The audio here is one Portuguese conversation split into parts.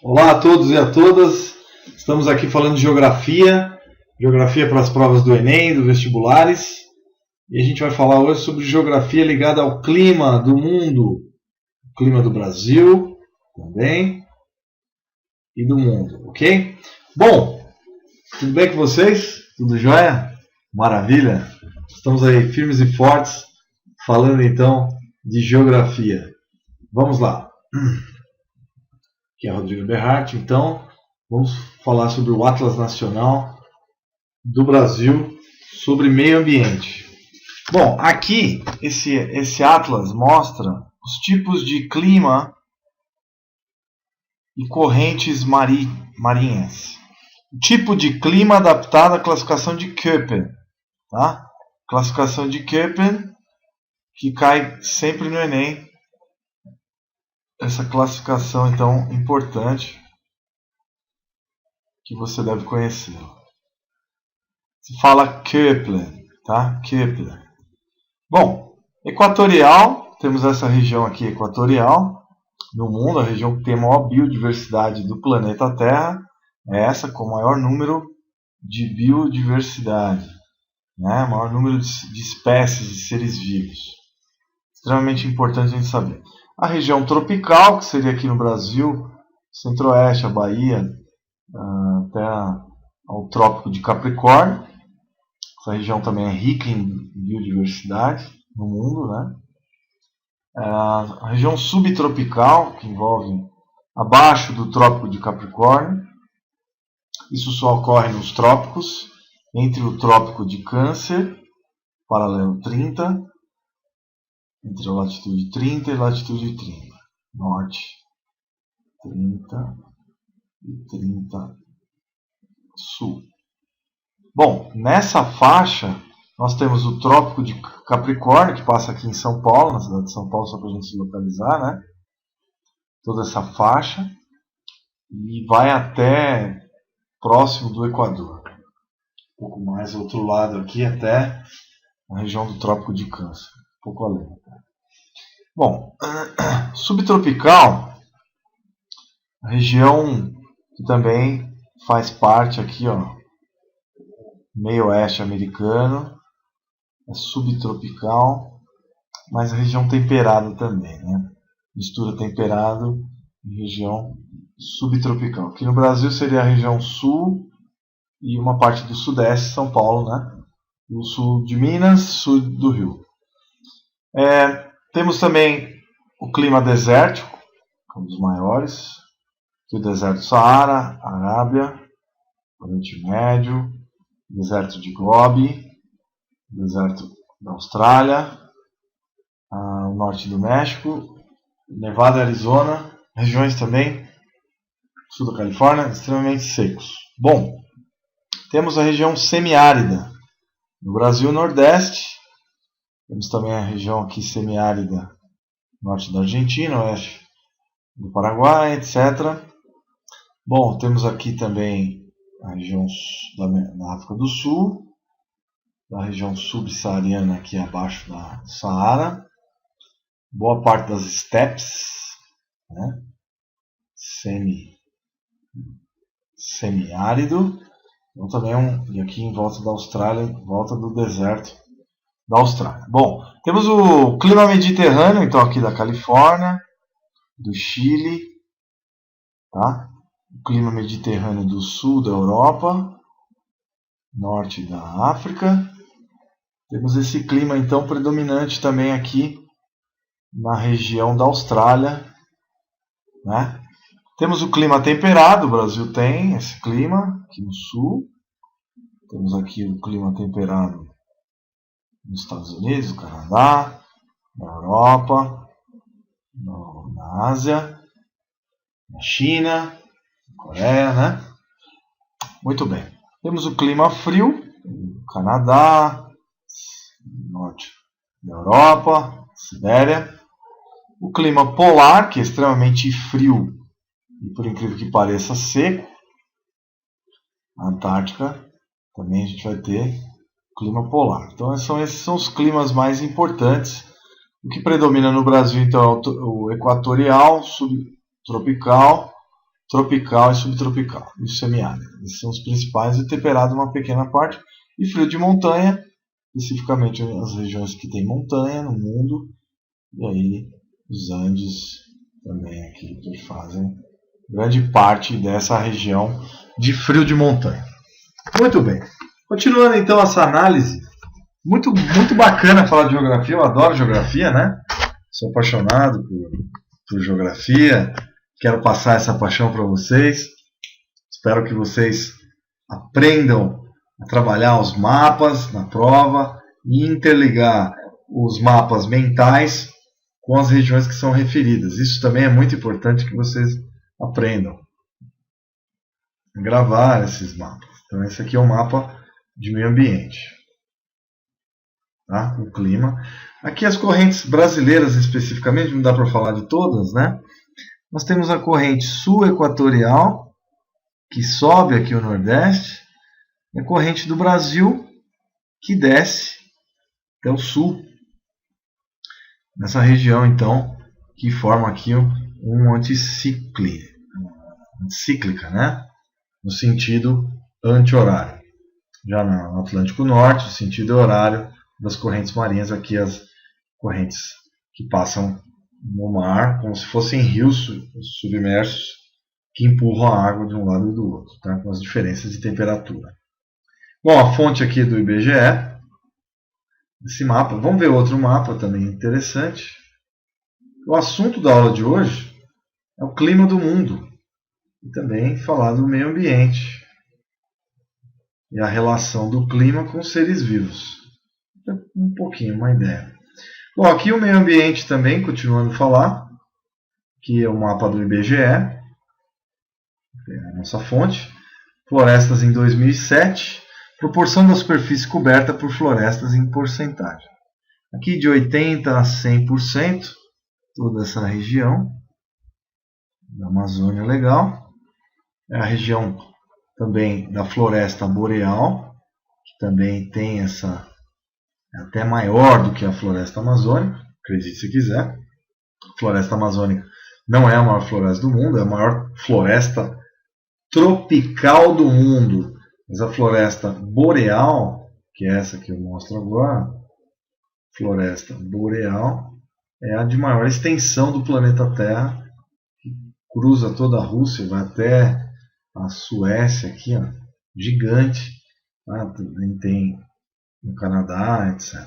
Olá a todos e a todas, estamos aqui falando de geografia para as provas do Enem, dos vestibulares, e a gente vai falar hoje sobre geografia ligada ao clima do mundo, o clima do Brasil também e do mundo, ok? Bom, tudo bem com vocês? Tudo jóia? Maravilha! Estamos aí firmes e fortes, falando então de geografia. Vamos lá! Aqui é Rodrigo Berhardt, então vamos falar sobre o Atlas Nacional do Brasil sobre meio ambiente. Bom, aqui esse Atlas mostra os tipos de clima e correntes marinhas. O tipo de clima adaptado à classificação de Köppen, tá? Classificação de Köppen, que cai sempre no Enem. Essa classificação, então, importante, que você deve conhecer. Se fala Köppen, tá? Köppen. Bom, equatorial, temos essa região aqui equatorial no mundo, a região que tem a maior biodiversidade do planeta Terra, é essa com o maior número de biodiversidade, né? Maior número de espécies de seres vivos. Extremamente importante a gente saber. A região tropical, que seria aqui no Brasil, centro-oeste, a Bahia, até ao Trópico de Capricórnio. Essa região também é rica em biodiversidade no mundo, né? A região subtropical, que envolve abaixo do Trópico de Capricórnio. Isso só ocorre nos trópicos, entre o Trópico de Câncer, paralelo 30, entre a latitude 30 e latitude 30, norte 30 e 30 sul. Bom, nessa faixa nós temos o Trópico de Capricórnio, que passa aqui em São Paulo, na cidade de São Paulo, só para a gente se localizar, né? Toda essa faixa, e vai até próximo do Equador. Um pouco mais ao outro lado aqui, até a região do Trópico de Câncer. Um pouco além. Bom, subtropical, a região que também faz parte aqui, ó, meio oeste americano, é subtropical, mas a região temperada também, né? Mistura temperado e região subtropical. Aqui no Brasil seria a região sul e uma parte do sudeste, São Paulo, né? No sul de Minas, sul do Rio. Temos também o clima desértico, um dos maiores, que é o deserto do Saara, Arábia, Oriente Médio, deserto de Gobi, deserto da Austrália, o norte do México, Nevada e Arizona, regiões também, sul da Califórnia, extremamente secos. Bom, temos a região semiárida, no Brasil Nordeste. Temos também a região aqui semiárida, norte da Argentina, oeste do Paraguai, etc. Bom, temos aqui também a região da África do Sul, da região subsaariana aqui abaixo da Saara, boa parte das estepes, né? Semiárido, então também e aqui em volta da Austrália, em volta do deserto da Austrália. Bom, temos o clima mediterrâneo, então aqui da Califórnia, do Chile, tá? O clima mediterrâneo do sul da Europa, norte da África. Temos esse clima então predominante também aqui na região da Austrália, né? Temos o clima temperado, o Brasil tem esse clima aqui no sul. Temos aqui o clima temperado nos Estados Unidos, no Canadá, na Europa, na Ásia, na China, na Coreia, né? Muito bem. Temos o clima frio, no Canadá, norte da Europa, Sibéria. O clima polar, que é extremamente frio e, por incrível que pareça, seco. A Antártica também a gente vai ter clima polar. Então esses são os climas mais importantes. O que predomina no Brasil então é o equatorial, subtropical tropical e subtropical, e semiárido. Esses são os principais, e temperado uma pequena parte, e frio de montanha, especificamente as regiões que tem montanha no mundo, e aí os Andes também aqui que fazem grande parte dessa região de frio de montanha. Muito bem. Continuando então essa análise, muito bacana falar de geografia, eu adoro geografia, né? Sou apaixonado por geografia, quero passar essa paixão para vocês. Espero que vocês aprendam a trabalhar os mapas na prova e interligar os mapas mentais com as regiões que são referidas. Isso também é muito importante que vocês aprendam a gravar esses mapas. Então esse aqui é o mapa de meio ambiente, tá? O clima. Aqui as correntes brasileiras especificamente, não dá para falar de todas, né? Nós temos a corrente sul-equatorial, que sobe aqui o Nordeste, e a corrente do Brasil, que desce até o sul. Nessa região, então, que forma aqui um anticíclica, né? No sentido anti-horário. Já no Atlântico Norte, o sentido horário das correntes marinhas, aqui as correntes que passam no mar, como se fossem rios submersos, que empurram a água de um lado e do outro, tá? Com as diferenças de temperatura. Bom, a fonte aqui do IBGE, esse mapa. Vamos ver outro mapa também interessante. O assunto da aula de hoje é o clima do mundo e também falar do meio ambiente e a relação do clima com os seres vivos. Um pouquinho, uma ideia. Bom, aqui o meio ambiente também, continuando a falar, que é o mapa do IBGE, é a nossa fonte. Florestas em 2007, proporção da superfície coberta por florestas em porcentagem. Aqui de 80% a 100%, toda essa região da Amazônia legal. É a região também da floresta boreal, que também tem essa, é até maior do que a floresta amazônica, acredite se quiser. A floresta amazônica não é a maior floresta do mundo, é a maior floresta tropical do mundo. Mas a floresta boreal, que é essa que eu mostro agora, floresta boreal, é a de maior extensão do planeta Terra, que cruza toda a Rússia, vai até a Suécia aqui, ó, gigante, tá? Também tem no Canadá, etc.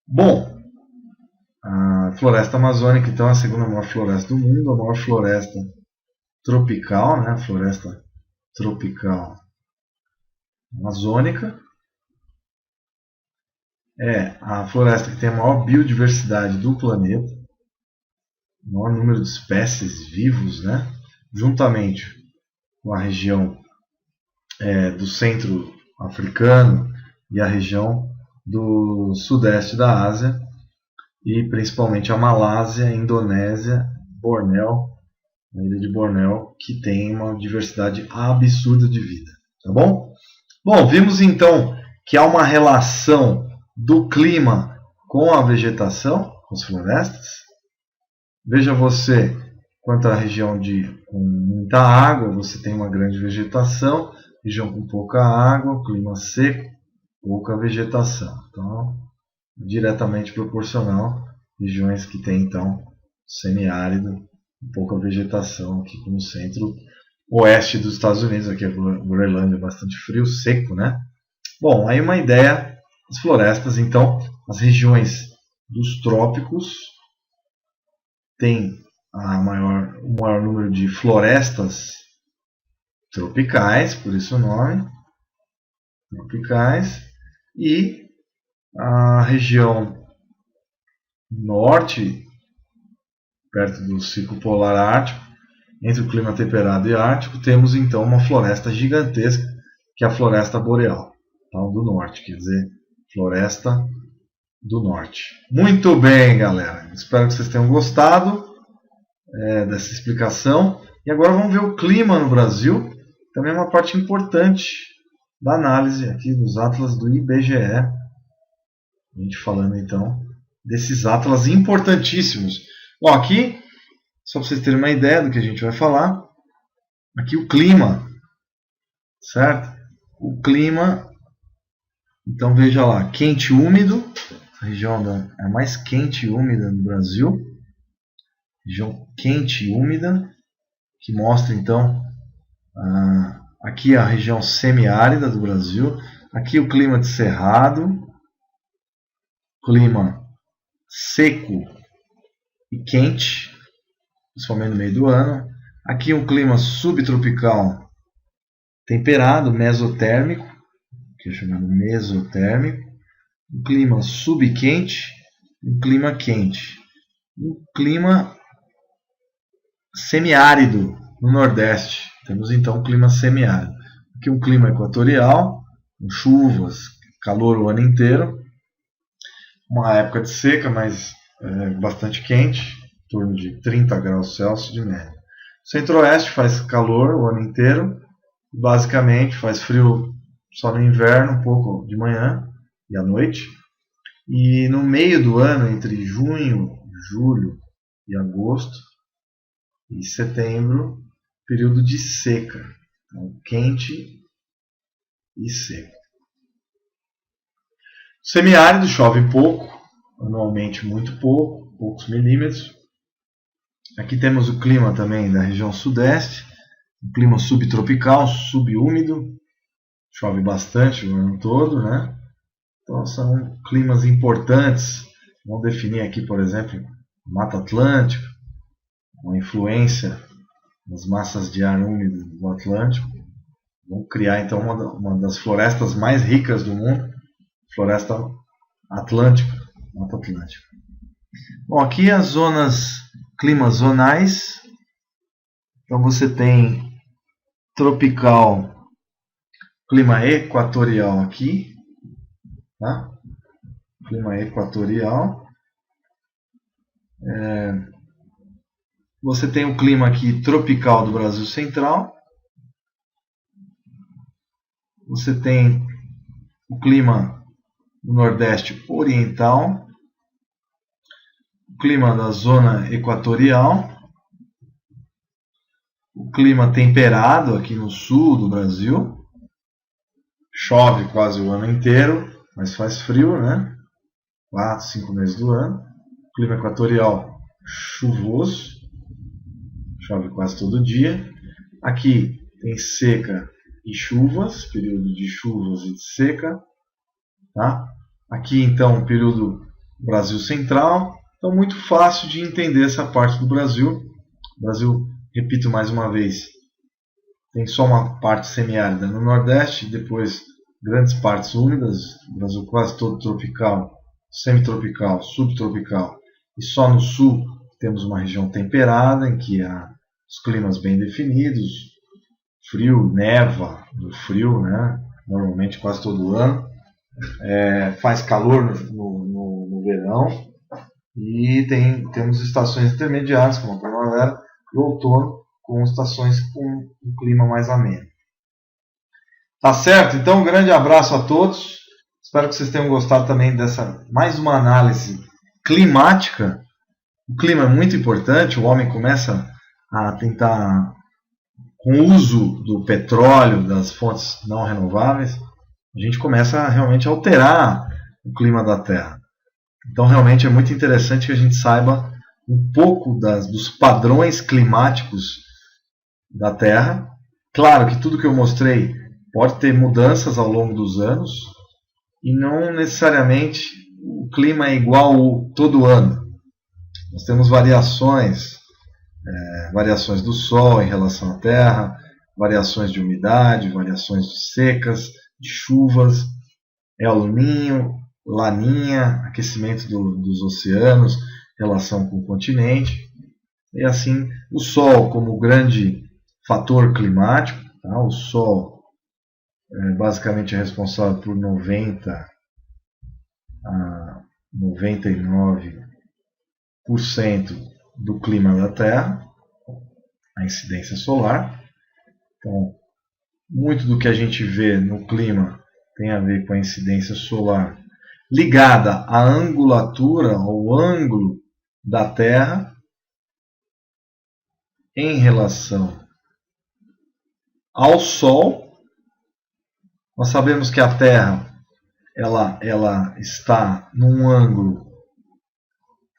Bom, a floresta amazônica então é a segunda maior floresta do mundo, a maior floresta tropical, né? Floresta tropical amazônica. É a floresta que tem a maior biodiversidade do planeta, o maior número de espécies vivos, né? Juntamente com a região do centro africano e a região do sudeste da Ásia, e principalmente a Malásia, Indonésia, Bornéu, a ilha de Bornéu, que tem uma diversidade absurda de vida. Tá bom? Bom, vimos então que há uma relação do clima com a vegetação, com as florestas. Veja você, quanto à região com muita água, você tem uma grande vegetação, região com pouca água, clima seco, pouca vegetação. Então, diretamente proporcional, regiões que têm então semiárido, pouca vegetação, aqui no centro-oeste dos Estados Unidos, aqui a Groenlândia, bastante frio, seco, né? Bom, aí uma ideia, as florestas, então, as regiões dos trópicos têm o maior número de florestas tropicais, por isso o nome, tropicais, e a região norte, perto do ciclo polar ártico, entre o clima temperado e ártico, temos então uma floresta gigantesca, que é a floresta boreal, então, do norte, quer dizer, floresta do norte. Muito bem, galera, espero que vocês tenham gostado dessa explicação. E agora vamos ver o clima no Brasil, também é uma parte importante da análise aqui dos atlas do IBGE. A gente falando então desses atlas importantíssimos. Bom, aqui, só para vocês terem uma ideia do que a gente vai falar, aqui o clima, certo? O clima, então veja lá, quente e úmido, a região é a mais quente e úmida do Brasil, região quente e úmida, que mostra então aqui a região semiárida do Brasil, aqui o clima de cerrado, clima seco e quente, principalmente no meio do ano. Aqui um clima subtropical temperado, mesotérmico, que é chamado mesotérmico. Um clima subquente, um clima quente. Um clima semiárido no Nordeste. Temos então um clima semiárido. Aqui um clima equatorial, com chuvas, calor o ano inteiro. Uma época de seca, mas bastante quente, em torno de 30 graus Celsius de média. O Centro-Oeste faz calor o ano inteiro, basicamente faz frio só no inverno, um pouco de manhã e à noite. E no meio do ano, entre junho, julho e agosto e setembro, período de seca, então, quente e seco. Semiárido chove pouco, anualmente muito pouco, poucos milímetros. Aqui temos o clima também da região sudeste, um clima subtropical, subúmido, chove bastante o ano todo, né? Então são climas importantes. Vamos definir aqui, por exemplo, Mata Atlântica, uma influência das massas de ar úmido do Atlântico. Vamos criar então uma das florestas mais ricas do mundo, floresta atlântica, Mata Atlântica. Bom, aqui as zonas, climas zonais. Então você tem tropical, clima equatorial aqui, tá? Clima equatorial. Você tem o clima aqui tropical do Brasil Central. Você tem o clima do Nordeste Oriental, o clima da zona equatorial, o clima temperado aqui no sul do Brasil, chove quase o ano inteiro, mas faz frio, né? 4, 5 meses do ano. O clima equatorial chuvoso, chove quase todo dia. Aqui tem seca e chuvas, período de chuvas e de seca. Tá? Aqui então o período Brasil Central. Então muito fácil de entender essa parte do Brasil. O Brasil, repito mais uma vez, tem só uma parte semiárida no Nordeste, depois grandes partes úmidas, o Brasil quase todo tropical, semitropical, subtropical, e só no sul temos uma região temperada, em que há os climas bem definidos, frio, neva no frio, né? Normalmente quase todo ano, faz calor no verão, e temos estações intermediárias, como a primavera e o outono, com estações com um clima mais ameno. Tá certo? Então um grande abraço a todos, espero que vocês tenham gostado também dessa mais uma análise climática. O clima é muito importante, o homem começa a tentar, com o uso do petróleo, das fontes não renováveis, a gente começa realmente a alterar o clima da Terra. Então realmente é muito interessante que a gente saiba um pouco dos padrões climáticos da Terra. Claro que tudo que eu mostrei pode ter mudanças ao longo dos anos, e não necessariamente o clima é igual todo ano. Nós temos variações do Sol em relação à Terra, variações de umidade, variações de secas, de chuvas, El Niño, Laninha, aquecimento dos oceanos, relação com o continente. E assim, o Sol como grande fator climático, tá? O Sol basicamente é responsável por 90 a 99% do clima da Terra, a incidência solar. Então, muito do que a gente vê no clima tem a ver com a incidência solar ligada à angulatura, ao ângulo da Terra em relação ao Sol. Nós sabemos que a Terra ela está num ângulo,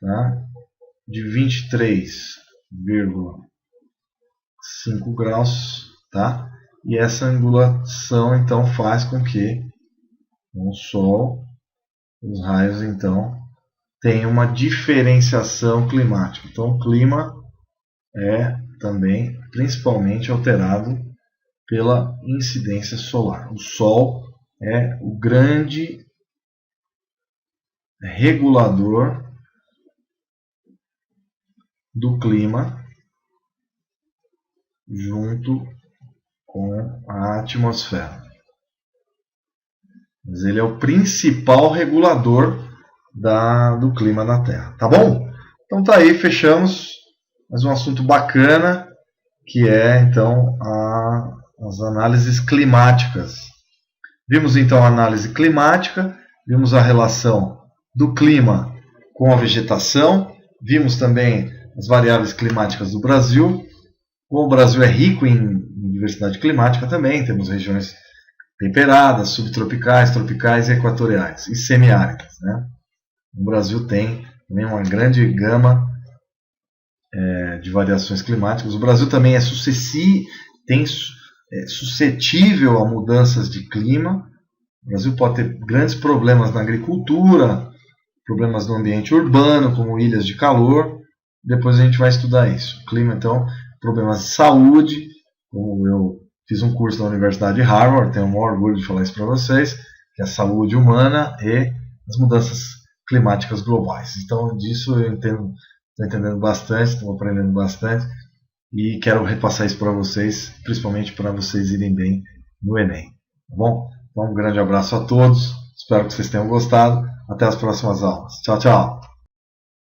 tá, de 23,5 graus, tá? E essa angulação então faz com que o Sol, os raios então tenham uma diferenciação climática. Então o clima é também principalmente alterado pela incidência solar. O Sol é o grande regulador do clima junto com a atmosfera. Mas ele é o principal regulador do clima na Terra. Tá bom? Então tá aí, fechamos. Mais um assunto bacana, que é então as análises climáticas. Vimos então a análise climática, vimos a relação do clima com a vegetação, vimos também as variáveis climáticas do Brasil. O Brasil é rico em diversidade climática também, temos regiões temperadas, subtropicais, tropicais e equatoriais, e semiáridas, né? O Brasil tem também uma grande gama de variações climáticas. O Brasil também é suscetível a mudanças de clima. O Brasil pode ter grandes problemas na agricultura, problemas no ambiente urbano, como ilhas de calor. Depois a gente vai estudar isso. O clima, então, problemas de saúde, como eu fiz um curso na Universidade de Harvard, tenho o maior orgulho de falar isso para vocês, que é a saúde humana e as mudanças climáticas globais. Então, disso eu estou entendendo bastante, estou aprendendo bastante e quero repassar isso para vocês, principalmente para vocês irem bem no Enem. Tá bom? Então, um grande abraço a todos, espero que vocês tenham gostado. Até as próximas aulas. Tchau, tchau!